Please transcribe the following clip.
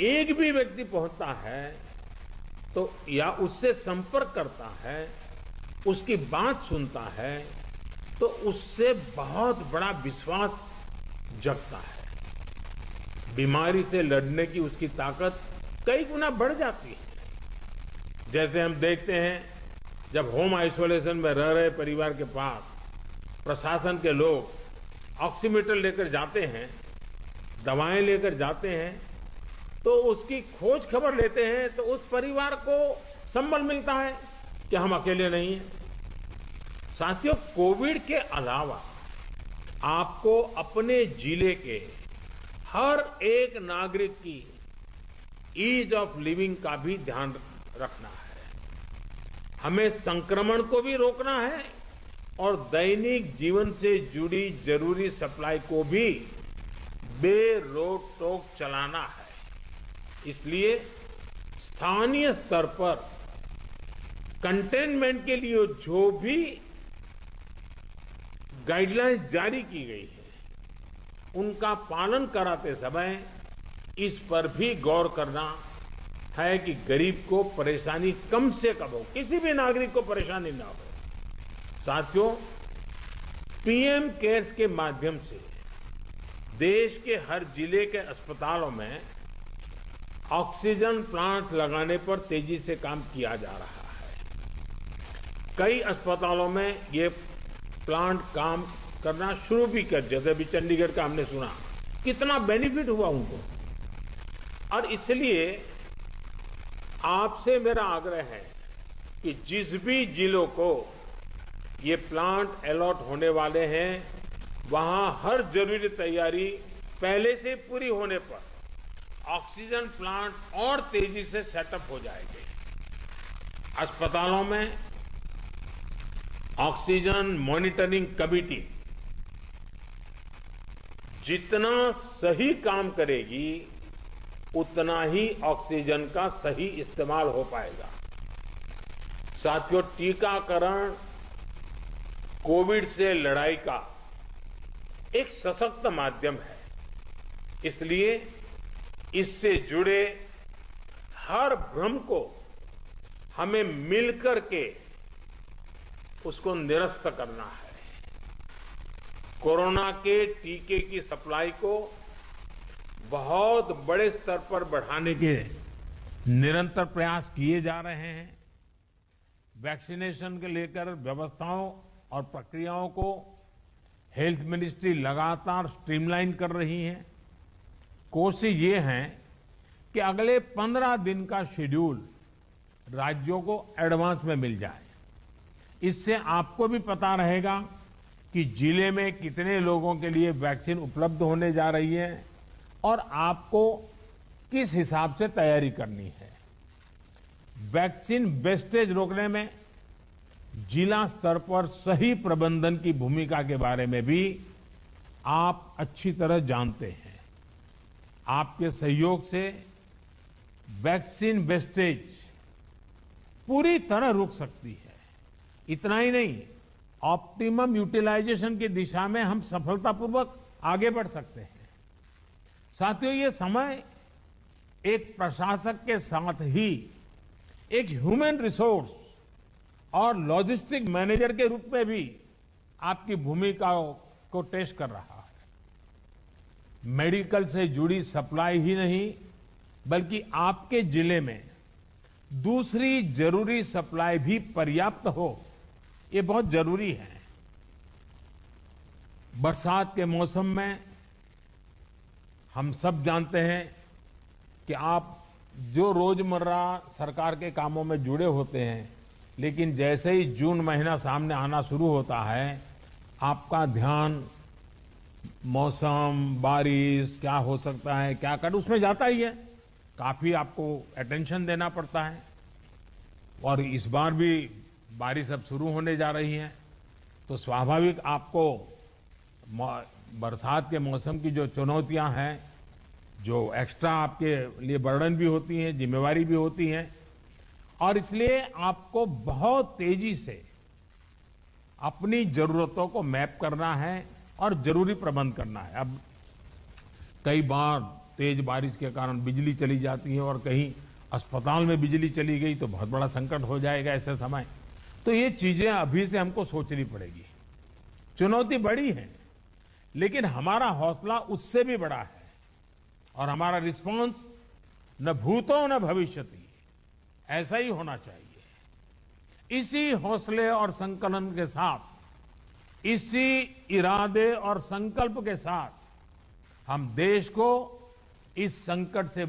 एक भी व्यक्ति पहुंचता है तो या उससे संपर्क करता है, उसकी बात सुनता है, तो उससे बहुत बड़ा विश्वास जगता है। बीमारी से लड़ने की उसकी ताकत कई गुना बढ़ जाती है। जैसे हम देखते हैं, जब होम आइसोलेशन में रह रहे परिवार के पास प्रशासन के लोग ऑक्सीमीटर लेकर जाते हैं, दवाएं लेकर जाते हैं, तो उसकी खोज खबर लेते हैं, तो उस परिवार को संबल मिलता है कि हम अकेले नहीं हैं। साथियों, कोविड के अलावा आपको अपने जिले के हर एक नागरिक की ईज ऑफ लिविंग का भी ध्यान रखना है। हमें संक्रमण को भी रोकना है और दैनिक जीवन से जुड़ी जरूरी सप्लाई को भी बेरोक टोक चलाना है। इसलिए स्थानीय स्तर पर कंटेनमेंट के लिए जो भी गाइडलाइंस जारी की गई है, उनका पालन कराते समय इस पर भी गौर करना है कि गरीब को परेशानी कम से कम हो, किसी भी नागरिक को परेशानी ना हो। साथियों, पीएम केयर्स के माध्यम से देश के हर जिले के अस्पतालों में ऑक्सीजन प्लांट लगाने पर तेजी से काम किया जा रहा है। कई अस्पतालों में ये प्लांट काम करना शुरू भी कर, जैसे अभी चंडीगढ़ का हमने सुना, कितना बेनिफिट हुआ उनको। और इसलिए आपसे मेरा आग्रह है कि जिस भी जिलों को ये प्लांट अलॉट होने वाले हैं, वहां हर जरूरी तैयारी पहले से पूरी होने पर ऑक्सीजन प्लांट और तेजी से सेटअप हो जाएंगे। अस्पतालों में ऑक्सीजन मॉनिटरिंग कमेटी जितना सही काम करेगी, उतना ही ऑक्सीजन का सही इस्तेमाल हो पाएगा। साथियों, टीकाकरण कोविड से लड़ाई का एक सशक्त माध्यम है। इसलिए इससे जुड़े हर भ्रम को हमें मिलकर के उसको निरस्त करना है। कोरोना के टीके की सप्लाई को बहुत बड़े स्तर पर बढ़ाने के निरंतर प्रयास किए जा रहे हैं। वैक्सीनेशन के लेकर व्यवस्थाओं और प्रक्रियाओं को हेल्थ मिनिस्ट्री लगातार स्ट्रीमलाइन कर रही है। कोशिश ये है कि अगले 15 दिन का शेड्यूल राज्यों को एडवांस में मिल जाए। इससे आपको भी पता रहेगा कि जिले में कितने लोगों के लिए वैक्सीन उपलब्ध होने जा रही है और आपको किस हिसाब से तैयारी करनी है। वैक्सीन वेस्टेज रोकने में जिला स्तर पर सही प्रबंधन की भूमिका के बारे में भी आप अच्छी तरह जानते हैं। आपके सहयोग से वैक्सीन वेस्टेज पूरी तरह रुक सकती है। इतना ही नहीं, ऑप्टिमम यूटिलाइजेशन की दिशा में हम सफलतापूर्वक आगे बढ़ सकते हैं। साथियों, ये समय एक प्रशासक के साथ ही एक ह्यूमन रिसोर्स और लॉजिस्टिक मैनेजर के रूप में भी आपकी भूमिका को टेस्ट कर रहा है। मेडिकल से जुड़ी सप्लाई ही नहीं, बल्कि आपके जिले में दूसरी जरूरी सप्लाई भी पर्याप्त हो, ये बहुत जरूरी है। बरसात के मौसम में हम सब जानते हैं कि आप जो रोजमर्रा सरकार के कामों में जुड़े होते हैं, लेकिन जैसे ही जून महीना सामने आना शुरू होता है, आपका ध्यान मौसम, बारिश क्या हो सकता है, क्या कर, उसमें जाता ही है। काफी आपको अटेंशन देना पड़ता है। और इस बार भी बारिश अब शुरू होने जा रही है, तो स्वाभाविक आपको बरसात के मौसम की जो चुनौतियां हैं, जो एक्स्ट्रा आपके लिए बर्डन भी होती हैं, जिम्मेवारी भी होती हैं, और इसलिए आपको बहुत तेजी से अपनी जरूरतों को मैप करना है और जरूरी प्रबंध करना है। अब कई बार तेज बारिश के कारण बिजली चली जाती है और कहीं अस्पताल में बिजली चली गई तो बहुत बड़ा संकट हो जाएगा ऐसे समय। तो ये चीजें अभी से हमको सोचनी पड़ेगी। चुनौती बड़ी है, लेकिन हमारा हौसला उससे भी बड़ा है और हमारा रिस्पॉन्स न भूतो न भविष्यति ऐसा ही होना चाहिए। इसी हौसले और संकलन के साथ, इसी इरादे और संकल्प के साथ हम देश को इस संकट से